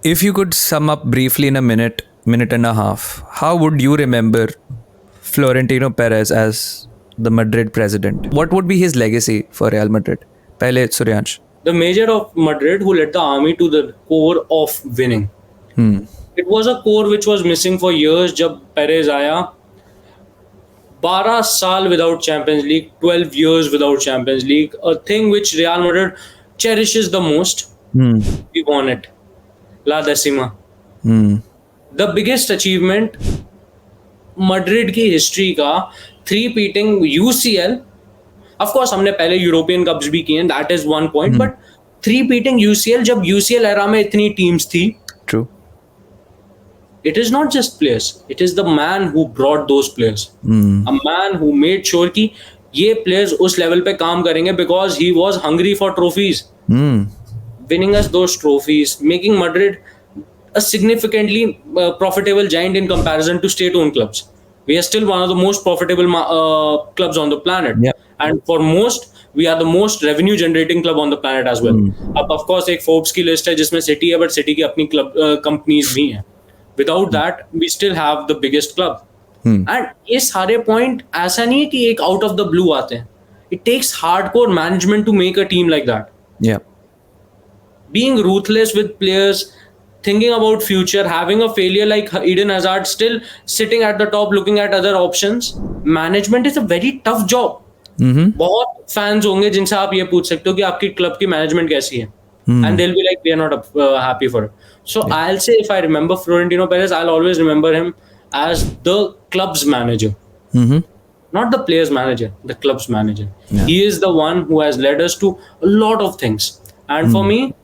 If you could sum up briefly in a minute and a half, how would you remember Florentino Perez as the Madrid president? What would be his legacy for Real Madrid? Pehle Suryansh. The manager of Madrid who led the army to the core of winning. It was a core which was missing for years. जब Perez आया, 12 साल without Champions League, 12 years without Champions League, a thing which Real Madrid cherishes the most. We won it. La Decima. The biggest achievement Madrid की history का, 3-peating UCL. Of course हमने पहले European cups भी किए, that is one point, but 3-peating UCL जब UCL era में इतनी teams थी. True. It is not just players, it is the man who brought those players. A man who made sure कि ये players उस level पे काम करेंगे because he was hungry for trophies. Winning us those trophies, making Madrid a significantly profitable giant in comparison to state-owned clubs. We are still one of the most profitable clubs on the planet. Yeah. And for most, we are the most revenue-generating club on the planet as well. अब of course एक Forbes की list है जिसमें City है, but City की अपनी club companies भी हैं. Without that, we still have the biggest club. And ये सारे point ऐसा नहीं है कि एक out of the blue आते हैं. It takes hardcore management to make a team like that. Yeah. Being ruthless with players, thinking about future, having a failure like Eden Hazard, still sitting at the top looking at other options. Management is a very tough job. बहुत fans होंगे जिनसे आप ये पूछ सकते हो कि आपकी club की management कैसी है. And they'll be like, we are not happy for it. So I'll say, if I remember Florentino Perez, I'll always remember him as the club's manager. Not the player's manager, the club's manager. Yeah. He is the one who has led us to a lot of things. And for me,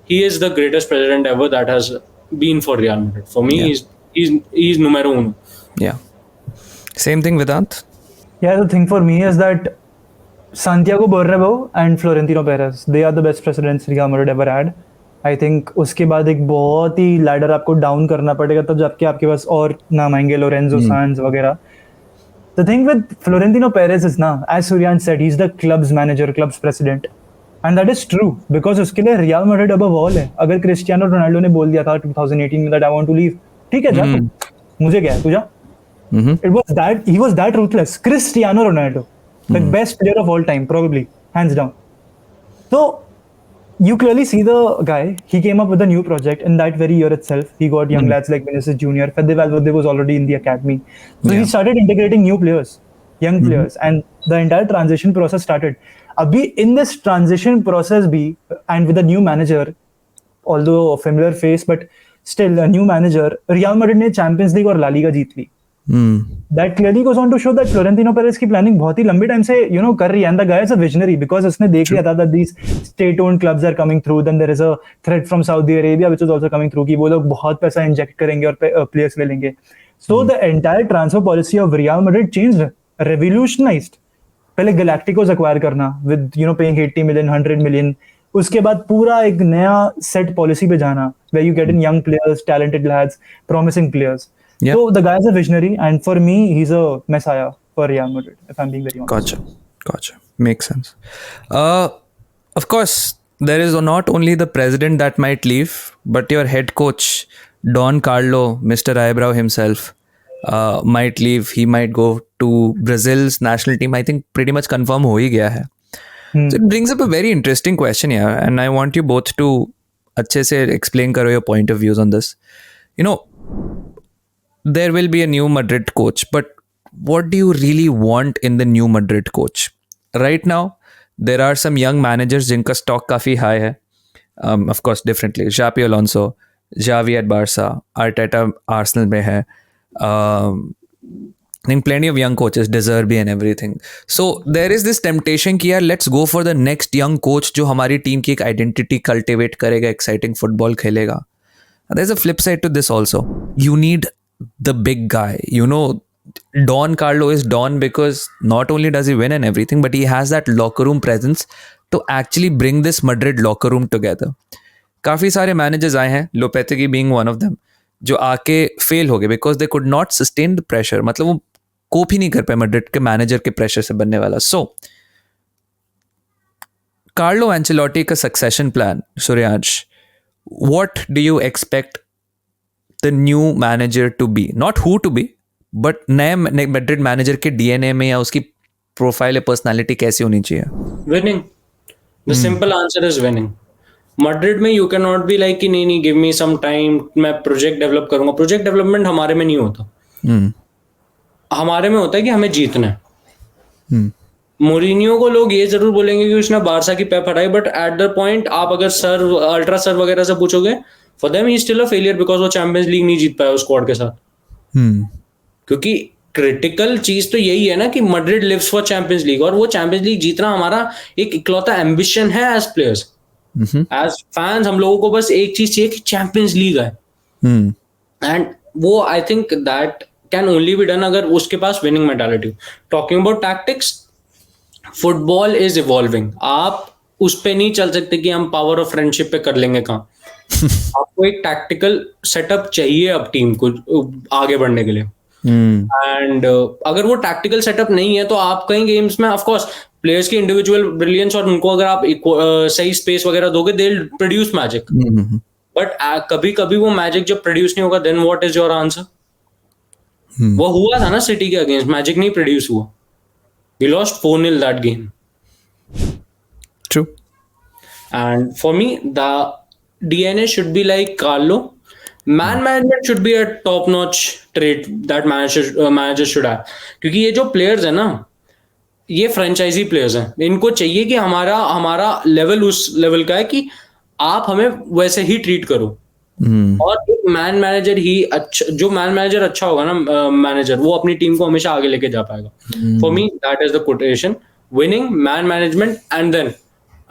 he is the greatest president ever that has been for Real Madrid. For me, he's numero uno. Yeah. Same thing, Vedant? Yeah, the thing for me is that Santiago Bernabeu and Florentino Perez, they are the best presidents Real Madrid ever had. I think उसके बाद एक बहुत ही ladder आपको down करना पड़ेगा तब जाके आपके पास और नाम आएंगे, लोरेंजो सांज वगैरह. The thing with Florentino Perez is ना, as Suryan said, he's the club's manager, club's president. And that is true because उसके लिए Real Madrid above all है. अगर क्रिस्टियानो रोनाल्डो ने बोल दिया था 2018 में that I want to leave, ठीक है जा, मुझे क्या है, तू जा. He was that ruthless. Cristiano Ronaldo, the best player of all time, probably, hands down. So you clearly see the guy. He came up with a new project in that very year itself. He got young lads like Vinicius Junior. Fede Valverde was already in the academy. So he started integrating new players, young players, and the entire transition process started. Abhi in this transition process bhi, and with a new manager, although a familiar face, but still a new manager, Real Madrid ने Champions League और La Liga Jeet Lee. That clearly goes on to show that Florentino Perez की planning बहुत ही लंबे time से कर रही है, and the guy is a visionary because उसने देख लिया था that these state-owned clubs are coming through, then there is a threat from Saudi Arabia which is also coming through कि वो लोग बहुत पैसा inject करेंगे और players ले लेंगे. So the entire transfer policy of Real Madrid changed, revolutionized. पहले Galacticos acquire करना with paying 80 million, 100 million. उसके बाद पूरा एक नया set policy पे जाना where you get in young players, talented lads, promising players. Yeah. So the guy is a visionary, and for me, he's a messiah for Real Madrid, if I'm being very honest. Gotcha. Makes sense. Of course, there is not only the president that might leave, but your head coach, Don Carlo, Mr. Eyebrow himself, might leave. He might go to Brazil's national team. I think pretty much confirm ho hi gaya hai. So it brings up a very interesting question here, and I want you both to अच्छे से explain karo your point of views on this. There will be a new Madrid coach, but what do you really want in the new Madrid coach? Right now, there are some young managers jinka stock काफी high है. Of course, differently. Xabi Alonso, Xavi at Barca, Arteta Arsenal में है. I think plenty of young coaches, De Zerbi and everything. So there is this temptation कि यार let's go for the next young coach जो हमारी team की एक identity cultivate करेगा, exciting football खेलेगा. There's a flip side to this also. You need the big guy. Don Carlo is Don because not only does he win and everything, but he has that locker room presence to actually bring this Madrid locker room together. काफ़ी सारे managers आए हैं, Lopetegui being one of them, जो आके fail हो गए because they could not sustain the pressure. मतलब वो कोप ही नहीं कर पाए Madrid के manager के pressure से बनने वाला. So Carlo Ancelotti का succession plan, Suryansh, what do you expect the new manager to be? Not who to be, but नए मैड्रिड मैनेजर के डीएनए में या उसकी प्रोफाइल या पर्सनालिटी कैसी होनी चाहिए? Winning. The simple answer is winning. Madrid में you can not be like कि नहीं गिव मी सम टाइम, मैं प्रोजेक्ट डेवलप करूंगा. प्रोजेक्ट डेवलपमेंट हमारे में नहीं होता. हमारे में होता है कि हमें जीतना है. मोरिनियो को लोग ये जरूर बोलेंगे कि उसने बारसा की पैप हटाई, बट एट द पॉइंट आप अगर सर अल्ट्रा सर वगैरह से पूछोगे, for them he still a failure because वो चैंपियंस लीग नहीं जीत पाया उस स्क्वाड के साथ. क्योंकि क्रिटिकल चीज तो यही है ना कि Madrid lives for Champions League, और वो चैंपियंस लीग जीतना हमारा एक इकलौता एम्बिशन है एज प्लेयर्स. एज फैंस हम लोगों को बस एक चीज चाहिए कि चैंपियंस लीग है. एंड वो I think that can only be done अगर उसके पास winning mentality. Talking about tactics, football is evolving. आप उस पे नहीं चल सकते कि हम पावर ऑफ फ्रेंडशिप पे कर लेंगे काम. आपको एक टैक्टिकल सेटअप चाहिए अब टीम को आगे बढ़ने के लिए. एंड अगर वो टैक्टिकल सेटअप नहीं है तो आप कई गेम्स में ऑफ कोर्स प्लेयर्स की इंडिविजुअल ब्रिलियंस और उनको अगर आप सही स्पेस वगैरह दोगे, they will produce magic. But कभी कभी वो मैजिक जब प्रोड्यूस नहीं होगा, then what is your answer? वो हुआ था ना सिटी के अगेंस्ट, मैजिक नहीं प्रोड्यूस हुआ. We lost 4-0 that game. True. And for me, the DNA should be like Carlo. Man management should be a top-notch trait that managers should have. क्योंकि ये जो players है ना, ये फ्रेंचाइजी प्लेयर्स हैं. इनको चाहिए कि हमारा लेवल उस लेवल का है कि आप हमें वैसे ही ट्रीट करो. और एक मैन मैनेजर ही अच्छा, जो मैन मैनेजर अच्छा होगा ना मैनेजर, वो अपनी टीम को हमेशा आगे लेके जा पाएगा. For me that is the quotation. Winning, man management and then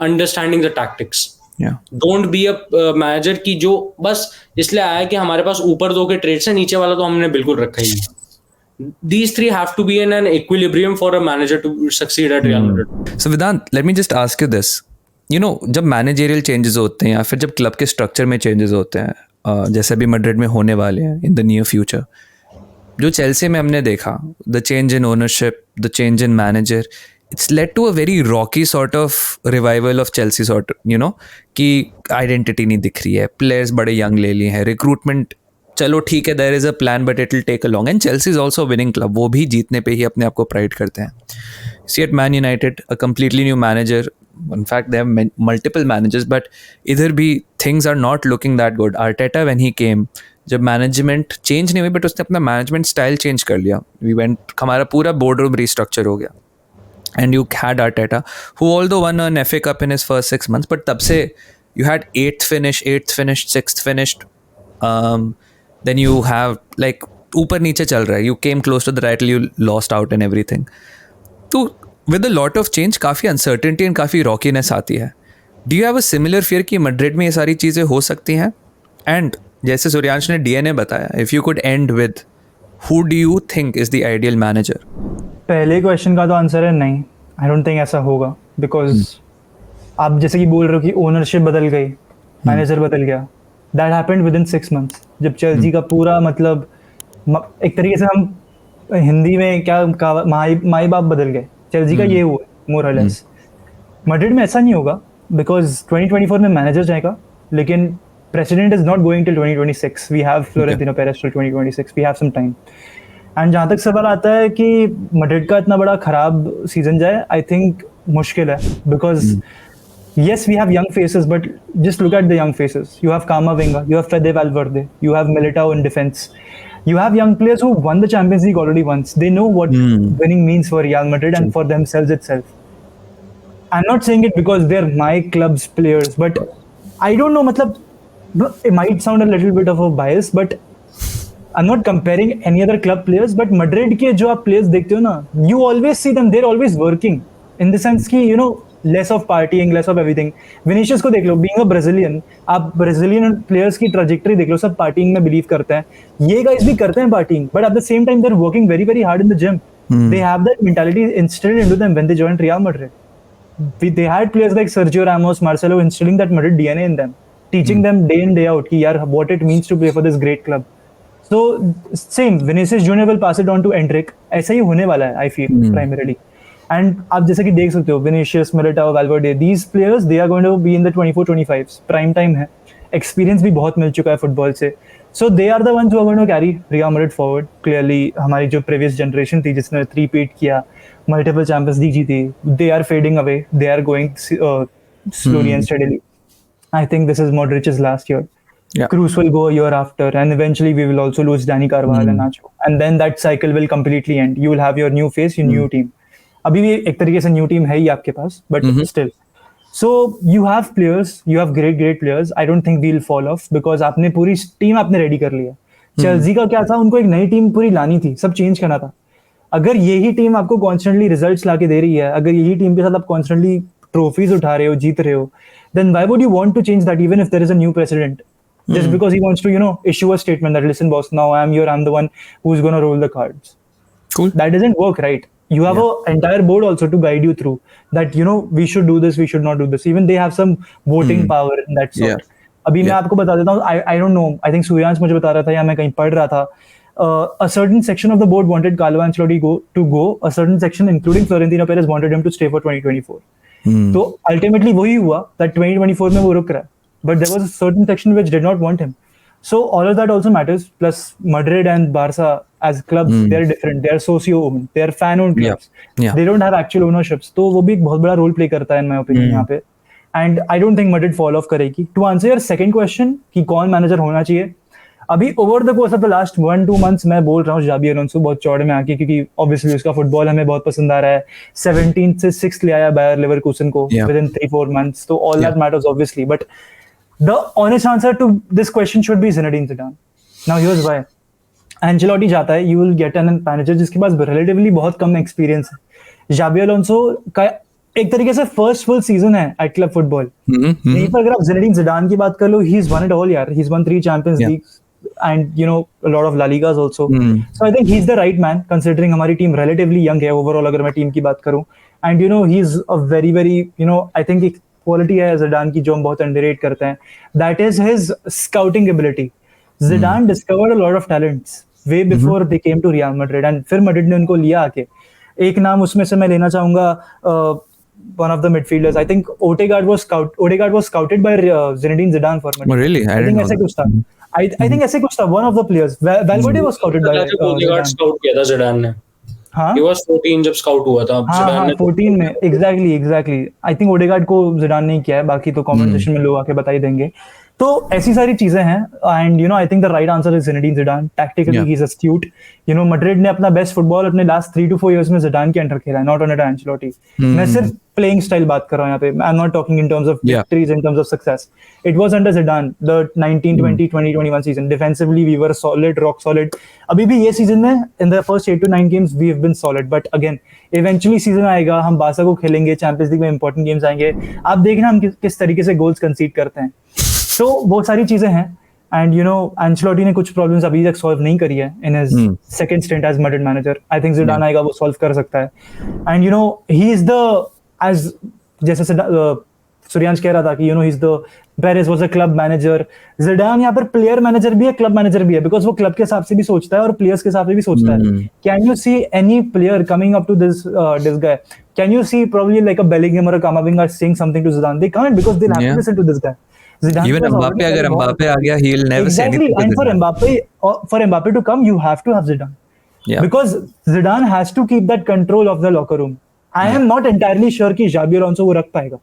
understanding the tactics. Don't be a manager की जो बस इसलिए आया कि हमारे पास ऊपर दो के ट्रेड्स हैं, नीचे वाला तो हमने बिल्कुल रखा ही नहीं. These three have to be in an equilibrium for a manager to succeed at Real Madrid. So Vedant, let me just ask you this. You know, जब मैनेजरियल चेंजेस होते हैं या फिर जब क्लब के स्ट्रक्चर में चेंजेस होते हैं, जैसे अभी मैड्रिड में होने वाले हैं इन द नियर फ्यूचर, जो चेल्सी में हमने देखा, the change in ownership, the change in manager, it's led to a very rocky sort of revival of Chelsea sort, you know, कि आइडेंटिटी नहीं दिख रही है, प्लेयर्स बड़े यंग ले लिए हैं, रिक्रूटमेंट चलो ठीक है, there is a plan but it will take a long. And Chelsea is also winning club, वो भी जीतने पे ही अपने आप को प्राइड करते हैं. See at Man United, a completely new manager. In fact, they have multiple managers, but इधर भी things are not looking that good. Arteta when he came, जब मैनेजमेंट चेंज नहीं हुई बट उसने अपना मैनेजमेंट स्टाइल चेंज कर लिया. हमारा पूरा बोर्ड रूम रिस्ट्रक्चर हो गया. And you had Arteta, who although won an FA Cup in his first 6 months, but तब से you had 8th finish, 6th finished. Then you have like ऊपर नीचे चल रहा है. You came close to the title, you lost out and everything. तो with a lot of change काफ़ी uncertainty and काफ़ी रॉकीनेस आती है. Do you have a similar fear कि मैड्रिड में ये सारी चीज़ें हो सकती हैं? एंड जैसे सूर्यांश ने डीएनए बताया, if you could and with, who do you think is the ideal manager? पहले क्वेश्चन का तो आंसर है नहीं, आई डोंट थिंक ऐसा होगा. बिकॉज आप जैसे कि बोल रहे हो कि ओनरशिप बदल गई, मैनेजर बदल गया. That happened with in 6 months. जब चेल्सी का पूरा मतलब एक तरीके से हम हिंदी में क्या माई बाप बदल गए, चेल्सी का ये हुआ मोर और लेस. मैड्रिड में ऐसा नहीं होगा बिकॉज 2024 में मैनेजर जाएगा, लेकिन president is not going till 2026. We have Florentino Perez till 2026. We have some time. And जहाँ तक सवाल आता है कि मैड्रिड का इतना बड़ा खराब सीजन जाए, आई थिंक मुश्किल है. Because yes, we have young faces, but just look at the young faces. You have Camavinga, you have Fede Valverde, you have Militao in defense. You have young players who won the Champions League already once. They know what winning means for Real Madrid and for themselves itself. I'm not saying it because they're my club's players, but I don't know, matlab, it might sound a little bit of a bias, but I'm not comparing any other club players, but Madrid के जो आप players देखते हो ना, you always see them, they're always working. In the sense कि, you know, less of partying, less of everything. Vinicius को देख लो, being a Brazilian, आप Brazilian players की trajectory देख लो, सब partying में believe करते हैं. ये guys भी करते हैं partying, but at the same time they're working very very hard in the gym. They have that mentality instilled into them when they joined Real Madrid. They had players like Sergio Ramos, Marcelo instilling that Madrid DNA in them, teaching them day in day out कि यार what it means to play for this great club. So same, Vinicius Junior will pass it on to Endrick. ऐसा ही होने वाला है, I feel primarily. And आप जैसे कि देख सकते हो, Vinicius, Militao, Valverde, these players, they are going to be in the 24-25s, prime time है. एक्सपीरियंस भी बहुत मिल चुका है फुटबॉल से. So they are the ones who are going to carry Real Madrid forward. Clearly हमारी जो previous generation थी जिसने 3-peat किया, मल्टीपल चैंपियंस लीग जीती, they are fading away, they are going slowly and steadily. I think this is Modric's last year. Yeah. Cruz will go a year after, and eventually we will also lose Dani Carvajal and Nacho. And then that cycle will completely end. You will have your new face, your new team. अभी भी एक तरीके से new team है ही आपके पास, but still. So you have players, you have great players. I don't think we'll fall off because आपने पूरी team आपने रेडी कर लिया. चेल्सी का क्या था, उनको एक नई टीम पूरी लानी थी, सब चेंज करना था. अगर यही टीम आपको कॉन्स्टेंटली रिजल्ट्स लाके दे रही है, अगर यही टीम के साथ आप कॉन्स्टेंटली ट्रॉफीज उठा रहे हो, जीत रहे हो, then why would you want to change that even if there is a new president? Just because he wants to, issue a statement that, listen, boss, now I'm the one who's going to roll the cards. Cool. That doesn't work, right? You have an entire board also to guide you through that, we should do this, we should not do this. Even they have some voting power in that sort. अभी मैं आपको बता देता हूँ, I don't know, I think Suryansh मुझे बता रहा था या मैं कहीं पढ़ रहा था, a certain section of the board wanted Carlo Ancelotti to go, a certain section including Florentino Perez wanted him to stay for 2024. तो अल्टीमेटली वही हुआ that 2024 में वो रुक रहा है, but there was a certain section which did not want him. So all of that also matters. Plus Madrid and Barca as clubs, they are different. They are socio-owned. They are fan-owned clubs. They don't have actual ownerships. तो वो भी एक बहुत बड़ा role play करता है in my opinion यहाँ पे. And I don't think Madrid fall off करेगी. To answer your second question कि कौन मैनेजर होना चाहिए, अभी over the course of the last 1-2 months मैं बोल रहा हूँ जाबी अलोंसो बहुत चौड़े में आके, क्योंकि ऑब्वियसली उसका फुटबॉल हमें बहुत पसंद आ रहा है. 17th से 6th ले आया बायर लेवरकुसन को विद इन 3-4 मंथ्स, तो all that matters obviously. But the honest answer to this question should be Zinedine Zidane. Now here's why. Ancelotti जाता है, you will get an manager जिसके पास relatively बहुत कम experience है. जाबी Alonso का एक तरीके से फर्स्ट फुल सीजन है एट क्लब फुटबॉल. यहीं पर अगर आप ज़िनेडीन ज़िडान की बात कर लो, he is won it all यार. He is won 3 champions leagues and a lot of La Ligas also. So I think he's the right man considering हमारी टीम relatively young है overall अगर मैं टीम की बात करूं. And he's a very I think एक quality है Zidane की जो हम बहुत underrate करते हैं. That is his scouting ability. Zidane discovered a lot of talents way before they came to Real Madrid, and फिर Madrid ने उनको लिया आके. एक नाम उसमें से मैं लेना चाहूंगा, one of the midfielders. I think Odegaard was scouted by Zinedine Zidane for Madrid. Oh, really? I think didn't ऐसे know कुछ था. I think ऐसे कुछ था. One of the players, Valverde was scouted by Odegaard scout किया था Zidane ने. हाँ, He was 14 जब स्काउट हुआ था. हाँ 14 में exactly. I think Odegaard को Zidane ने किया है, बाकी तो कमेंटेशन में लोग आके बता ही देंगे. तो ऐसी सारी चीजें हैं. And I think the right answer is Zinedine Zidane. Tactically he is astute. Madrid ने अपना बेस्ट फुटबॉल अपने लास्ट 3 to 4 इयर्स में ज़िडान के अंडर खेला है, नॉट अंडर एंचेलोटी. मैं सिर्फ प्लेइंग स्टाइल बात कर रहा हूं यहाँ पे. I am not talking in terms of victories, in terms of success. It was under Zidane the 19-20 2021 season. Defensively we were solid, rock solid. अभी भी ये सीजन में in the first 8 to 9 games we have been solid. But again eventually season आएगा, हम Barca को खेलेंगे, Champions League में important games आएंगे, आप देखना हम किस तरीके से गोल्स कंसीड करते हैं. तो वो सारी चीजें हैं. एंड एंचेलोटी ने कुछ प्रॉब्लम्स अभी तक सॉल्व नहीं करी है in his second stint as Madrid manager. I think Zidane आएगा, वो सॉल्व कर सकता है. And he is the, as जैसे सूर्यांश कह रहा था कि he is the Perez was a club manager. Zidane यहाँ पर प्लेयर मैनेजर भी है, क्लब मैनेजर भी है, बिकॉज वो क्लब के हिसाब से भी सोचता है और प्लेयर्स के हिसाब से भी सोचता है. Can you see any player coming up to this guy? Can you see probably like a Bellingham or a Camavinga saying something to Zidane? They can't, because they'll have to listen to this guy. Zidane even Mbappe, agar Mbappe aa gaya, he'll never say anything. And for Mbappe to come, you have to have Zidane. Yeah. Because Zidane has to keep that control of the locker room. I am not entirely sure कि Xabi Alonso वो रख पाएगा.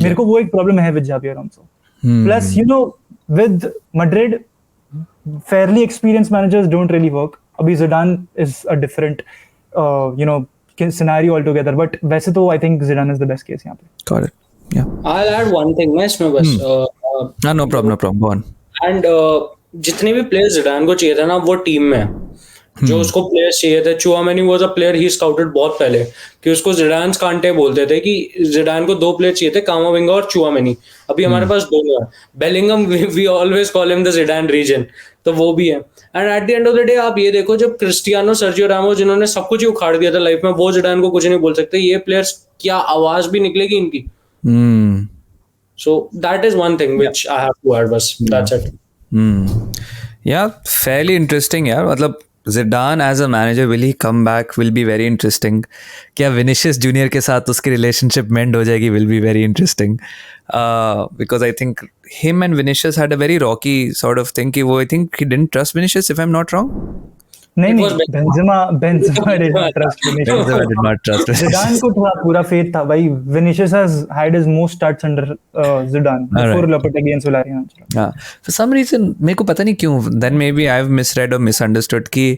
मेरे को वो एक problem है with Xabi Alonso. Plus with Madrid, fairly experienced managers don't really work. अभी Zidane is a different scenario altogether, but वैसे तो I think Zidane is the best case यहाँ पे. Got it. Yeah. I'll add one thing मैं इसमें बस. No problem. Go on. And जितने भी प्लेयर्स Zidane को चाहिए था ना, वो टीम में जो उसको प्लेयर्स चाहिए थे. Tchouameni was a player he scouted बहुत पहले, कि उसको Zidane's कांटे बोलते थे, कि Zidane को 2 प्लेयर चाहिए थे, कामाविंगा और चुआमेनी. अभी हमारे पास दोनों है. Bellingham we always call him the Zidane reason, तो वो भी है. And at the end of the day आप ये देखो, जब क्रिस्टियानो, सर्जियो रामोस, जिन्होंने सब कुछ ही उखाड़ दिया था लाइफ में, वो Zidane को कुछ नहीं बोल सकते. ये प्लेयर्स क्या आवाज भी निकलेगी इनकी. So that is one thing which I have to add. बस that's it. Yeah, fairly interesting यार. मतलब Zidane as a manager, will he come back? Will be very interesting. क्या विनिशियस जूनियर के साथ उसकी रिलेशनशिप मेंड हो जाएगी? Will be very interesting. Because I think him and Vinicius had a very rocky sort of thing कि वो I think he didn't trust Vinicius if I'm not wrong. नहीं It was नहीं, Benzema did not trust Vinicius. Benzema did not trust Zidane Vinicius. को थोड़ा पूरा faith था भाई. Vinicius has had his most starts under Zidane before Alright. Lopetegui and Solari. हाँ, for some reason मेरे को पता नहीं क्यों then maybe I've misread or misunderstood कि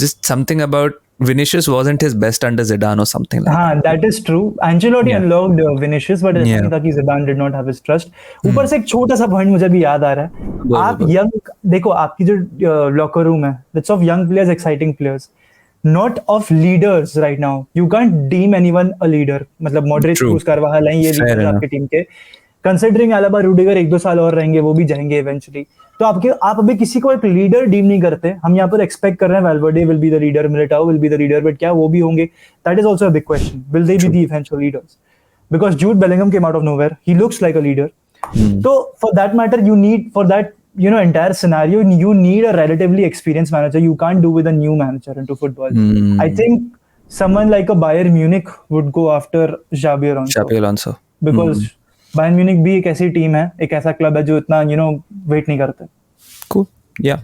just something about Vinicius wasn't his best under Zidane or something like हाँ, that is true. Ancelotti Yeah. unlocked Vinicius, but ऐसा Yeah. नहीं था कि Zidane did not have his trust. ऊपर से एक छोटा सा पॉइंट मुझे भी याद आ रहा है. बोलो, आप बोलो। यंग देखो, आपकी जो लॉकर रूम है, that's of young players, exciting players, not of leaders right now. You can't deem anyone a leader. मतलब Modric, True. Kroos, Carvajal हैं, ये Fair leaders enough. आपकी टीम के. Considering Alaba, Rudiger 1-2 साल और रहेंगे, वो भी जाएंगे eventually. तो आप अभी किसी को एक लीडर डीम नहीं करते. हम यहाँ पर एक्सपेक्ट कर रहे हैं Valverde will be the leader, Militao will be the leader, but क्या वो भी होंगे? That is also a big question. Will they be the eventual leaders? Because Jude Bellingham came out of nowhere. He looks like a leader. So for that matter, you need for that entire scenario, you need a relatively experienced manager. You can't do with a new manager into football. I think someone like a Bayern Munich would go after Xabi Alonso. Xabi Alonso. Because Bayern Munich भी एक ऐसी team है, एक ऐसा club है जो इतना wait नहीं करता. Cool. Yeah.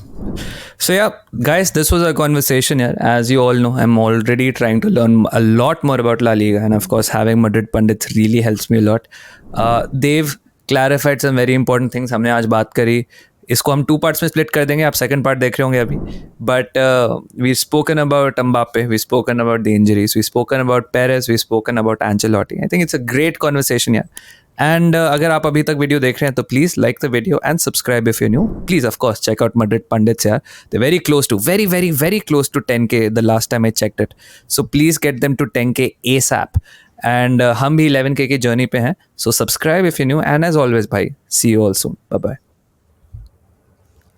So yeah, guys, this was our conversation here. As you all know, I'm already trying to learn a lot more about La Liga, and of course, having Madrid pundits really helps me a lot. They've clarified some very important things. हमने आज बात करी. इसको हम 2 parts में split कर देंगे. आप second part देख रहे होंगे अभी. But we've spoken about Mbappe. We've spoken about the injuries. We've spoken about Perez. We've spoken about Ancelotti. I think it's a great conversation here. And अगर आप अभी तक वीडियो देख रहे हैं तो please like the video and subscribe if you new. Please of course check out Madrid Pundits यार. They're very close to, very very very close to 10K the last time I checked it. So please get them to 10K ASAP. And हम भी 11K की journey पे हैं. So subscribe if you're new, and as always भाई, see you all soon. Bye bye.